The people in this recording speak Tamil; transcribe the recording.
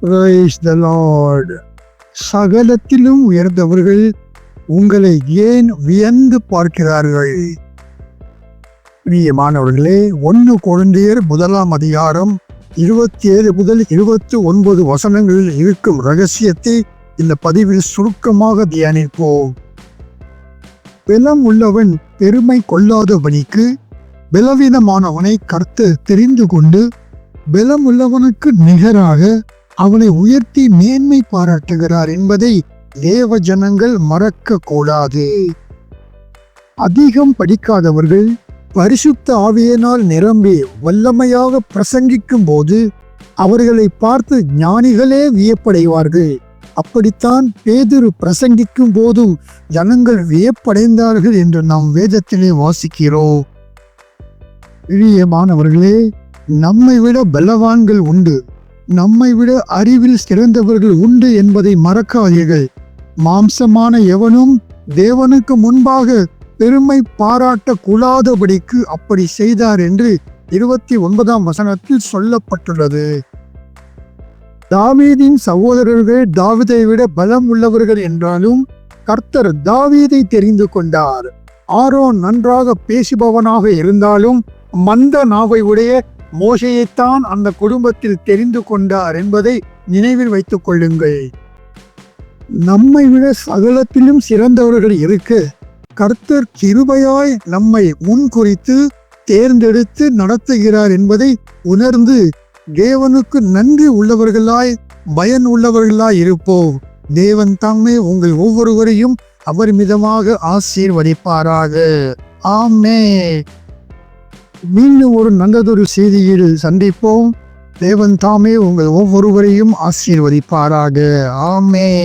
Praise the Lord. சகலத்திலும் உயர்ந்தவர்கள் உங்களை ஏன் வியந்து பார்க்கிறார்கள்? பிரியமானவர்களே, 1 கொரிந்தியர் 1 அதிகாரம் 27 முதல் 29 வசனங்களில் இருக்கும் ரகசியத்தை இந்த பதிவில் சுருக்கமாக தியானிப்போம். பலம் உள்ளவன் பெருமை கொள்ளாதபடிக்கு பலவீனமானவனை கர்த்தர் தெரிந்து கொண்டு பலம் உள்ளவனுக்கு நிகராக அவனை உயர்த்தி மேன்மை பாராட்டுகிறார் என்பதை தேவ ஜனங்கள் மறக்க கூடாது. அதிகம் படிக்காதவர்கள் பரிசுத்த ஆவியினால் நிரம்பி வல்லமையாக பிரசங்கிக்கும் போது அவர்களை பார்த்து ஞானிகளே வியப்படைவார்கள். அப்படித்தான் பேதுரு பிரசங்கிக்கும் போதும் ஜனங்கள் வியப்படைந்தார்கள் என்று நாம் வேதத்திலே வாசிக்கிறோம். பிரியமானவர்களே, நம்மை விட பலவான்கள் உண்டு, நம்மை விட அறிவில் சிறந்தவர்கள் உண்டு என்பதை மறக்காதீர்கள். மாம்சமான எவனும் தேவனுக்கு முன்பாக பெருமை பாராட்ட கூடாதபடிக்கு அப்படி செய்தார் என்று 29ஆம் வசனத்தில் சொல்லப்பட்டுள்ளது. தாவீதின் சகோதரர்கள் தாவீதை விட பலம் உள்ளவர்கள் என்றாலும் கர்த்தர் தாவீதை தெரிந்து கொண்டார். ஆரோன் நன்றாக பேசுபவனாக இருந்தாலும் மந்த நாவை உடைய மோசேயைத்தான் அந்த குடும்பத்தில் தெரிந்து கொண்டார் என்பதை நினைவில் வைத்துக் கொள்ளுங்கள். நம்மை விட சகலத்திலும் சிறந்தவர்கள் இருக்க கர்த்தர் கிருபையாய் நம்மை முன்குறித்து தேர்ந்தெடுத்து நடத்துகிறார் என்பதை உணர்ந்து தேவனுக்கு நன்றி உள்ளவர்களாய் பயன் உள்ளவர்களாய் இருப்போம். தேவன் தாமே உங்கள் ஒவ்வொருவரையும் அவர் மிதமாக ஆசீர்வதிப்பாராக. ஆமென். மீண்டும் ஒரு நல்லதொரு செய்தியில் சந்திப்போம். தேவன் தாமே உங்கள் ஒவ்வொருவரையும் ஆசீர்வதிப்பாராக. ஆமென்.